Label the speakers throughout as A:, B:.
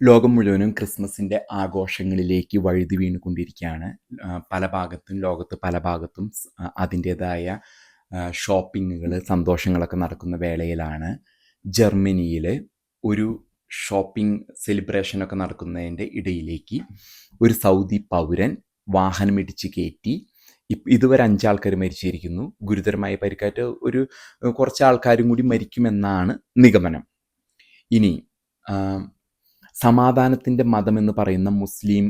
A: ലോകം മുഴുവനും ക്രിസ്മസിൻ്റെ ആഘോഷങ്ങളിലേക്ക് വഴുതി വീണുകൊണ്ടിരിക്കുകയാണ്. പല ഭാഗത്തും ലോകത്ത് പല ഭാഗത്തും അതിൻ്റേതായ ഷോപ്പിങ്ങുകൾ സന്തോഷങ്ങളൊക്കെ നടക്കുന്ന വേളയിലാണ് ജർമ്മനിയിൽ ഒരു ഷോപ്പിംഗ് സെലിബ്രേഷനൊക്കെ നടക്കുന്നതിൻ്റെ ഇടയിലേക്ക് ഒരു സൗദി പൗരൻ വാഹനമിടിച്ച് കയറ്റി. ഇതുവരെ 5 ആൾക്കാർ മരിച്ചിരിക്കുന്നു. ഗുരുതരമായ പരിക്കേറ്റ് കുറച്ച് ആൾക്കാരും കൂടി മരിക്കുമെന്നാണ് നിഗമനം. ഇനി സമാധാനത്തിൻ്റെ മതമെന്ന് പറയുന്ന മുസ്ലിം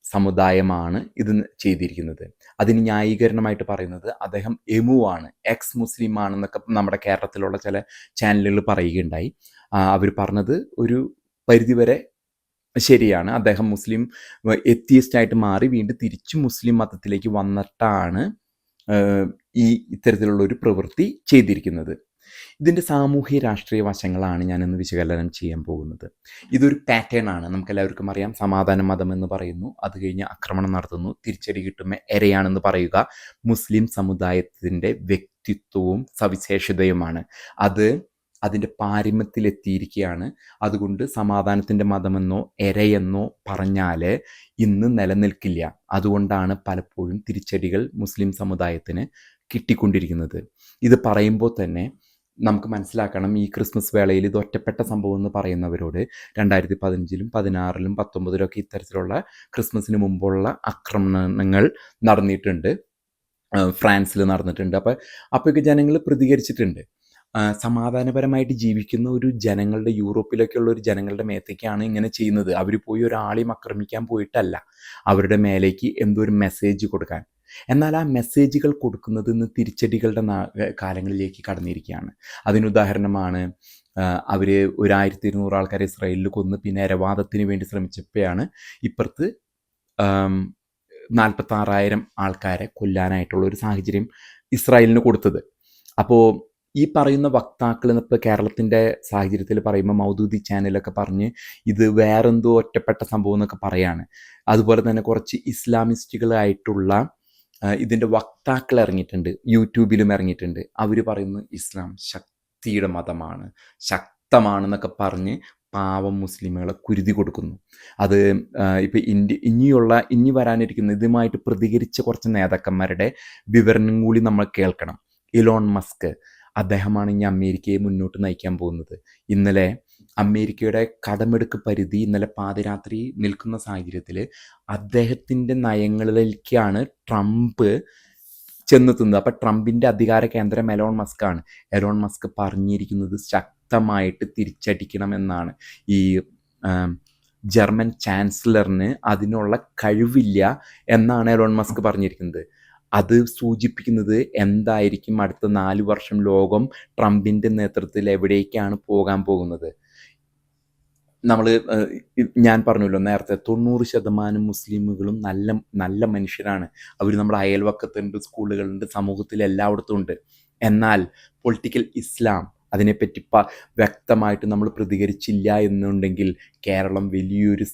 A: സമുദായമാണ് ഇത് ചെയ്തിരിക്കുന്നത്. അതിന് ന്യായീകരണമായിട്ട് പറയുന്നത് അദ്ദേഹം എമുവാണ്, എക്സ് മുസ്ലിം ആണെന്നൊക്കെ നമ്മുടെ കേരളത്തിലുള്ള ചില ചാനലുകൾ പറയുകയുണ്ടായി. അവർ പറഞ്ഞത് ഒരു പരിധിവരെ ശരിയാണ്. അദ്ദേഹം മുസ്ലിം എത്തിയിസ്റ്റായിട്ട് മാറി വീണ്ടും തിരിച്ച് മുസ്ലിം മതത്തിലേക്ക് വന്നിട്ടാണ് ഇത്തരത്തിലുള്ള ഒരു പ്രവൃത്തി ചെയ്തിരിക്കുന്നത്. ഇതിൻ്റെ സാമൂഹ്യ രാഷ്ട്രീയ വശങ്ങളാണ് ഞാനിന്ന് വിശകലനം ചെയ്യാൻ പോകുന്നത്. ഇതൊരു പാറ്റേൺ ആണ്. നമുക്കെല്ലാവർക്കും അറിയാം, സമാധാന മതം എന്ന് പറയുന്നു, അത് കഴിഞ്ഞ് ആക്രമണം നടത്തുന്നു, തിരിച്ചടി കിട്ടുമ്പോൾ എരയാണെന്ന് പറയുക മുസ്ലിം സമുദായത്തിൻ്റെ വ്യക്തിത്വവും സവിശേഷതയുമാണ്. അതിൻ്റെ പാരമ്യത്തിലെത്തിയിരിക്കുകയാണ്. അതുകൊണ്ട് സമാധാനത്തിൻ്റെ മതമെന്നോ എരയെന്നോ പറഞ്ഞാൽ ഇന്ന് നിലനിൽക്കില്ല. അതുകൊണ്ടാണ് പലപ്പോഴും തിരിച്ചടികൾ മുസ്ലിം സമുദായത്തിന് കിട്ടിക്കൊണ്ടിരിക്കുന്നത്. ഇത് പറയുമ്പോൾ തന്നെ നമുക്ക് മനസ്സിലാക്കണം, ഈ ക്രിസ്മസ് വേളയിൽ ഇത് ഒറ്റപ്പെട്ട സംഭവം എന്ന് പറയുന്നവരോട് 2015-ലും 2016-ലും 2019-ലൊക്കെ ഇത്തരത്തിലുള്ള ക്രിസ്മസിന് മുമ്പുള്ള ആക്രമണങ്ങൾ നടന്നിട്ടുണ്ട്. ഫ്രാൻസിൽ നടന്നിട്ടുണ്ട്. അപ്പോഴൊക്കെ ജനങ്ങൾ പ്രതികരിച്ചിട്ടുണ്ട്. സമാധാനപരമായിട്ട് ജീവിക്കുന്ന ഒരു ജനങ്ങളുടെ, യൂറോപ്പിലൊക്കെയുള്ള ഒരു ജനങ്ങളുടെ മേത്തേക്കാണ് ഇങ്ങനെ ചെയ്യുന്നത്. അവർ പോയി ഒരാളെയും ആക്രമിക്കാൻ പോയിട്ടല്ല, അവരുടെ മേലേക്ക് എന്തോ ഒരു മെസ്സേജ് കൊടുക്കാൻ. എന്നാൽ ആ മെസ്സേജുകൾ കൊടുക്കുന്നത് ഇന്ന് തിരിച്ചടികളുടെ കാലങ്ങളിലേക്ക് കടന്നിരിക്കുകയാണ്. അതിനുദാഹരണമാണ് അവർ 1200 ആൾക്കാരെ ഇസ്രായേലിൽ കൊന്ന് പിന്നെ ഇരവാദത്തിന് വേണ്ടി ശ്രമിച്ചപ്പോഴാണ് ഇപ്പുറത്ത് 46,000 ആൾക്കാരെ കൊല്ലാനായിട്ടുള്ള ഒരു സാഹചര്യം ഇസ്രായേലിന് കൊടുത്തത്. അപ്പോൾ ഈ പറയുന്ന വക്താക്കൾ ഇപ്പോൾ കേരളത്തിൻ്റെ സാഹചര്യത്തിൽ പറയുമ്പോൾ മൗദൂദി ചാനലൊക്കെ പറഞ്ഞ് ഇത് വേറെന്തോ ഒറ്റപ്പെട്ട സംഭവം എന്നൊക്കെ പറയാണ്. അതുപോലെ തന്നെ കുറച്ച് ഇസ്ലാമിസ്റ്റുകളായിട്ടുള്ള ഇതിൻ്റെ വക്താക്കൾ ഇറങ്ങിയിട്ടുണ്ട്, യൂട്യൂബിലും ഇറങ്ങിയിട്ടുണ്ട്. അവർ പറയുന്നു ഇസ്ലാം ശക്തിയുടെ മതമാണ്, ശക്തമാണെന്നൊക്കെ പറഞ്ഞ് പാവം മുസ്ലിമുകളെ കുരുതി കൊടുക്കുന്നു. അത് ഇപ്പോൾ ഇനി വരാനിരിക്കുന്ന ഇതുമായിട്ട് പ്രതികരിച്ച കുറച്ച് നേതാക്കന്മാരുടെ വിവരണം കൂടി നമ്മൾ കേൾക്കണം. ഇലോൺ മസ്ക്, അദ്ദേഹമാണ് ഇനി അമേരിക്കയെ മുന്നോട്ട് നയിക്കാൻ പോകുന്നത്. ഇന്നലെ അമേരിക്കയുടെ കടമെടുക്ക് പരിധി ഇന്നലെ പാതിരാത്രി നിൽക്കുന്ന സാഹചര്യത്തിൽ അദ്ദേഹത്തിൻ്റെ നയങ്ങളിലേക്കാണ് ട്രംപ് ചെന്നെത്തുന്നത്. അപ്പം ട്രംപിൻ്റെ അധികാര കേന്ദ്രം എലോൺ മസ്കാണ്. എലോൺ മസ്ക് പറഞ്ഞിരിക്കുന്നത് ശക്തമായിട്ട് തിരിച്ചടിക്കണമെന്നാണ്. ഈ ജർമ്മൻ ചാൻസലറിന് അതിനുള്ള കഴിവില്ല എന്നാണ് എലോൺ മസ്ക് പറഞ്ഞിരിക്കുന്നത്. അത് സൂചിപ്പിക്കുന്നത് എന്തായിരിക്കും അടുത്ത 4 വർഷം ലോകം ട്രംപിൻ്റെ നേതൃത്വത്തിൽ എവിടേക്കാണ് പോകാൻ പോകുന്നത്. ഞാൻ പറഞ്ഞല്ലോ നേരത്തെ, 90% മുസ്ലിമുകളും നല്ല നല്ല മനുഷ്യരാണ്. അവർ നമ്മുടെ അയൽവക്കത്തുണ്ട്, സ്കൂളുകളുണ്ട്, സമൂഹത്തിൽ എല്ലായിടത്തും ഉണ്ട്. എന്നാൽ പൊളിറ്റിക്കൽ ഇസ്ലാം അതിനെപ്പറ്റി വ്യക്തമായിട്ട് നമ്മൾ പ്രതികരിച്ചില്ല എന്നുണ്ടെങ്കിൽ കേരളം വലിയൊരു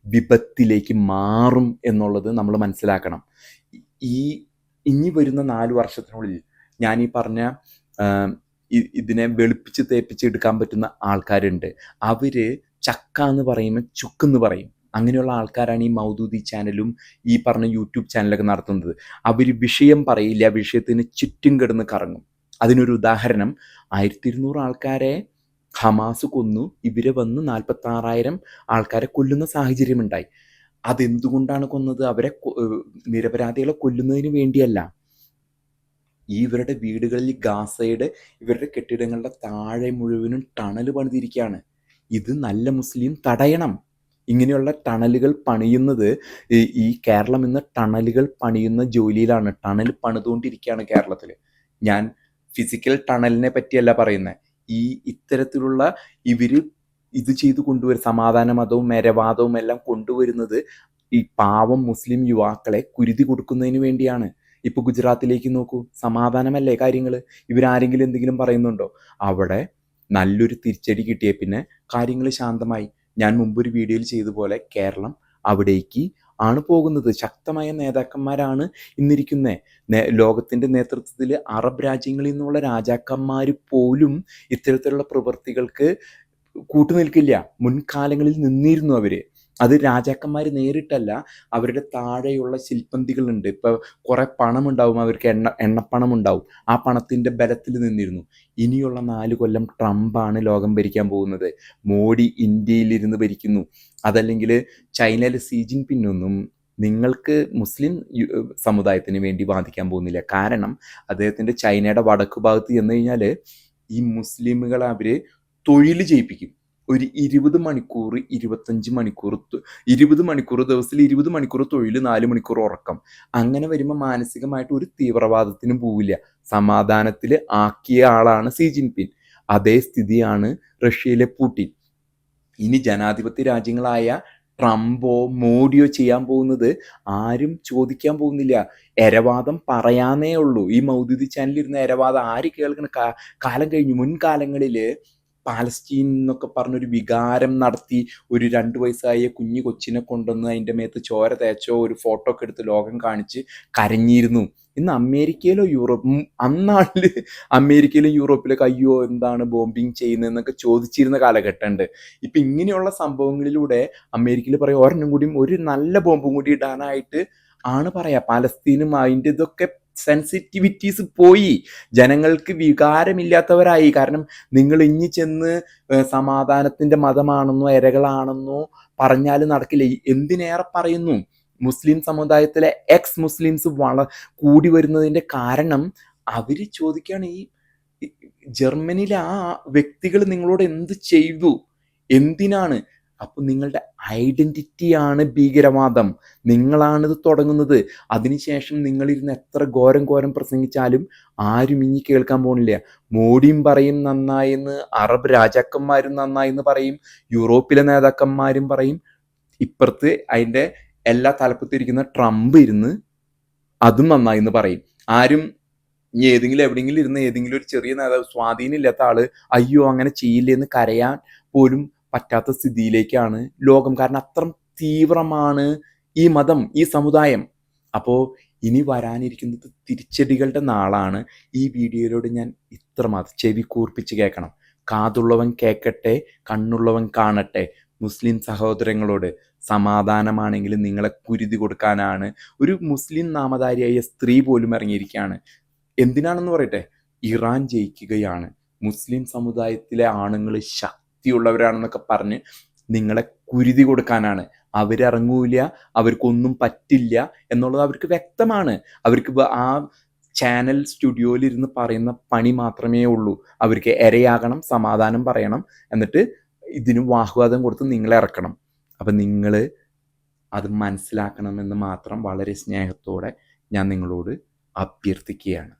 A: വിപത്തിലേക്ക് മാറും എന്നുള്ളത് നമ്മൾ മനസ്സിലാക്കണം. ഇനി വരുന്ന 4 വർഷത്തിനുള്ളിൽ ഞാൻ ഈ പറഞ്ഞ ഇതിനെ വെളുപ്പിച്ച് തേപ്പിച്ച് എടുക്കാൻ പറ്റുന്ന ആൾക്കാരുണ്ട്. അവർ ചക്ക എന്ന് പറയുമ്പോൾ ചുക്കെന്ന് പറയും. അങ്ങനെയുള്ള ആൾക്കാരാണ് ഈ മൗദൂദി ചാനലും ഈ പറഞ്ഞ യൂട്യൂബ് ചാനലൊക്കെ നടത്തുന്നത്. അവർ വിഷയം പറയില്ല, വിഷയത്തിന് ചുറ്റും കിടന്ന് കറങ്ങും. അതിനൊരു ഉദാഹരണം, 1200 ആൾക്കാരെ ഹമാസ് കൊന്നു, ഇവരെ വന്ന് 46,000 ആൾക്കാരെ കൊല്ലുന്ന സാഹചര്യമുണ്ടായി. അതെന്തുകൊണ്ടാണ് കൊന്നത്? അവരെ നിരപരാധികളെ കൊല്ലുന്നതിന് വേണ്ടിയല്ല. ഇവരുടെ വീടുകളിൽ ഗാസയുടെ ഇവരുടെ കെട്ടിടങ്ങളുടെ താഴെ മുഴുവനും ടണൽ പണിതിരിക്കുകയാണ്. ഇത് നല്ല മുസ്ലിം തടയണം. ഇങ്ങനെയുള്ള ടണലുകൾ പണിയുന്നത്, ഈ കേരളം ഇന്ന് ടണലുകൾ പണിയുന്ന ജോലിയിലാണ്. ടണൽ പണിതുകൊണ്ടിരിക്കുകയാണ് കേരളത്തിൽ. ഞാൻ ഫിസിക്കൽ ടണലിനെ പറ്റിയല്ല പറയുന്നത്. ഇത്തരത്തിലുള്ള ഇത് ചെയ്തു കൊണ്ടുവരും, സമാധാന മതവും മരവാദവും എല്ലാം കൊണ്ടുവരുന്നത് ഈ പാവം മുസ്ലിം യുവാക്കളെ കുരുതി കൊടുക്കുന്നതിന് വേണ്ടിയാണ്. ഇപ്പോൾ ഗുജറാത്തിലേക്ക് നോക്കൂ, സമാധാനമല്ലേ കാര്യങ്ങൾ? ഇവരാരെങ്കിലും എന്തെങ്കിലും പറയുന്നുണ്ടോ? അവിടെ നല്ലൊരു തിരിച്ചടി കിട്ടിയ പിന്നെ കാര്യങ്ങൾ ശാന്തമായി. ഞാൻ മുമ്പൊരു വീഡിയോയിൽ ചെയ്തതുപോലെ കേരളം അവിടേക്ക് ആണ് പോകുന്നത്. ശക്തമായ നേതാക്കന്മാരാണ് ഇന്നിരിക്കുന്നത്. ലോകത്തിൻ്റെ നേതൃത്വത്തിൽ അറബ് രാജ്യങ്ങളിൽ നിന്നുള്ള രാജാക്കന്മാർ പോലും ഇത്തരത്തിലുള്ള പ്രവൃത്തികൾക്ക് കൂട്ടുനിൽക്കില്ല. മുൻകാലങ്ങളിൽ നിന്നിരുന്നു അവർ. അത് രാജാക്കന്മാർ നേരിട്ടല്ല, അവരുടെ താഴെയുള്ള ശില്പന്തികളുണ്ട്. ഇപ്പോൾ കുറേ പണമുണ്ടാവും, അവർക്ക് എണ്ണപ്പണം ഉണ്ടാവും. ആ പണത്തിൻ്റെ ബലത്തിൽ നിന്നിരുന്നു. ഇനിയുള്ള 4 കൊല്ലം ട്രംപാണ് ലോകം ഭരിക്കാൻ പോകുന്നത്. മോഡി ഇന്ത്യയിലിരുന്ന് ഭരിക്കുന്നു. അതല്ലെങ്കിൽ ചൈനയിലെ സി ജിൻപിങ്ങൊന്നും നിങ്ങൾക്ക് മുസ്ലിം സമുദായത്തിന് വേണ്ടി വാദിക്കാൻ പോകുന്നില്ല. കാരണം അദ്ദേഹത്തിൻ്റെ ചൈനയുടെ വടക്ക് ഭാഗത്ത് ചെന്ന് കഴിഞ്ഞാൽ ഈ മുസ്ലിമുകളെ അവർ തൊഴിൽ ചെയ്യിപ്പിക്കും. ഒരു 20 മണിക്കൂർ 25 മണിക്കൂർ 20 മണിക്കൂർ ദിവസത്തിൽ 20 മണിക്കൂർ തൊഴിൽ, 4 മണിക്കൂർ ഉറക്കം. അങ്ങനെ വരുമ്പോൾ മാനസികമായിട്ട് ഒരു തീവ്രവാദത്തിനും പോവില്ല. സമാധാനത്തിൽ ആക്കിയ ആളാണ് സി ജിൻപിങ്. അതേ സ്ഥിതിയാണ് റഷ്യയിലെ പുടിൻ. ഇനി ജനാധിപത്യ രാജ്യങ്ങളായ ട്രംപോ മോഡിയോ ചെയ്യാൻ പോകുന്നത് ആരും ചോദിക്കാൻ പോകുന്നില്ല. എരവാദം പറയാനേ ഉള്ളൂ. ഈ മൗദൂദി ചാനലിരുന്ന എരവാദം ആര് കേൾക്കണ? കാലം കഴിഞ്ഞു. മുൻകാലങ്ങളിൽ പാലസ്തീൻ എന്നൊക്കെ പറഞ്ഞൊരു വികാരം നടത്തി ഒരു 2 വയസ്സായ കൊച്ചിനെ കൊണ്ടുവന്ന് അതിൻ്റെ മേത്ത് ചോര തേച്ചോ ഒരു ഫോട്ടോ ഒക്കെ എടുത്ത് ലോകം കാണിച്ച് കരഞ്ഞിരുന്നു. ഇന്ന് അമേരിക്കയിലോ അന്നാളിൽ അമേരിക്കയിലും യൂറോപ്പിലൊക്കെ അയ്യോ എന്താണ് ബോംബിങ് ചെയ്യുന്നതെന്നൊക്കെ ചോദിച്ചിരുന്ന കാലഘട്ടമുണ്ട്. ഇപ്പം ഇങ്ങനെയുള്ള സംഭവങ്ങളിലൂടെ അമേരിക്കയിൽ പറയും ഒരെണ്ണം കൂടിയും ഒരു നല്ല ബോംബും കൂടി ഇടാനായിട്ട് ആണ് പറയാ. പാലസ്തീനും അതിൻ്റെ ഇതൊക്കെ സെൻസിറ്റിവിറ്റീസ് പോയി. ജനങ്ങൾക്ക് വികാരമില്ലാത്തവരായി. കാരണം നിങ്ങൾ ഇനി ചെന്ന് സമാധാനത്തിൻ്റെ മതമാണെന്നോ ഇരകളാണെന്നോ പറഞ്ഞാൽ നടക്കില്ല. എന്തിനേറെ പറയുന്നു, മുസ്ലിം സമുദായത്തിലെ എക്സ് മുസ്ലിംസ് കൂടി വരുന്നതിൻ്റെ കാരണം അവർ ചോദിക്കുകയാണ്, ഈ ജർമ്മനിയിലെ ആ വ്യക്തികൾ നിങ്ങളോട് എന്ത് ചെയ്തു, എന്തിനാണ്? അപ്പോൾ നിങ്ങളുടെ ഐഡൻറ്റിറ്റിയാണ് ഭീകരവാദം. നിങ്ങളാണിത് തുടങ്ങുന്നത്. അതിനുശേഷം നിങ്ങളിരുന്ന് എത്ര ഘോരം പ്രസംഗിച്ചാലും ആരും ഇനി കേൾക്കാൻ പോകുന്നില്ല. മോഡിയും പറയും നന്നായെന്ന്, അറബ് രാജാക്കന്മാരും നന്നായെന്ന് പറയും, യൂറോപ്പിലെ നേതാക്കന്മാരും പറയും. ഇപ്പുറത്ത് അതിൻ്റെ എല്ലാ തലപ്പത്തിരിക്കുന്ന ട്രംപ് ഇരുന്ന് അതും നന്നായെന്ന് പറയും. ആരും ഇനി എവിടെയെങ്കിലും ഇരുന്ന് ഏതെങ്കിലും ഒരു ചെറിയ നേതാവ്, സ്വാധീനം ഇല്ലാത്ത ആള് അയ്യോ അങ്ങനെ ചെയ്യില്ലെന്ന് കരയാൻ പോലും പറ്റാത്ത സ്ഥിതിയിലേക്കാണ് ലോകം. കാരണം അത്ര തീവ്രമാണ് ഈ മതം, ഈ സമുദായം. അപ്പോൾ ഇനി വരാനിരിക്കുന്നത് തിരിച്ചടികളുടെ നാളാണ്. ഈ വീഡിയോയിലൂടെ ഞാൻ ഇത്രമാത്രം ചെവി കൂർപ്പിച്ച് കേൾക്കണം. കാതുള്ളവൻ കേൾക്കട്ടെ, കണ്ണുള്ളവൻ കാണട്ടെ. മുസ്ലിം സഹോദരങ്ങളോട് സമാധാനമാണെങ്കിലും നിങ്ങളെ കുരുതി കൊടുക്കാനാണ് ഒരു മുസ്ലിം നാമധാരിയായ സ്ത്രീ പോലും ഇറങ്ങിയിരിക്കുകയാണ്. എന്തിനാണെന്ന് പറയട്ടെ, ഇറാൻ ജയിക്കുകയാണ്, മുസ്ലിം സമുദായത്തിലെ ആണുങ്ങൾ ശക്തിയുള്ളവരാണെന്നൊക്കെ പറഞ്ഞ് നിങ്ങളെ കുരുതി കൊടുക്കാനാണ്. അവരിറങ്ങൂല, അവർക്കൊന്നും പറ്റില്ല എന്നുള്ളത് അവർക്ക് വ്യക്തമാണ്. അവർക്ക് ആ ചാനൽ സ്റ്റുഡിയോയിലിരുന്ന് പറയുന്ന പണി മാത്രമേ ഉള്ളൂ. അവർക്ക് ഇരയാകണം, സമാധാനം പറയണം, എന്നിട്ട് ഇതിന് വാഗ്വാദം കൊടുത്ത് നിങ്ങളെ ഇറക്കണം. അപ്പം നിങ്ങൾ അത് മനസ്സിലാക്കണമെന്ന് മാത്രം വളരെ സ്നേഹത്തോടെ ഞാൻ നിങ്ങളോട് അഭ്യർത്ഥിക്കുകയാണ്.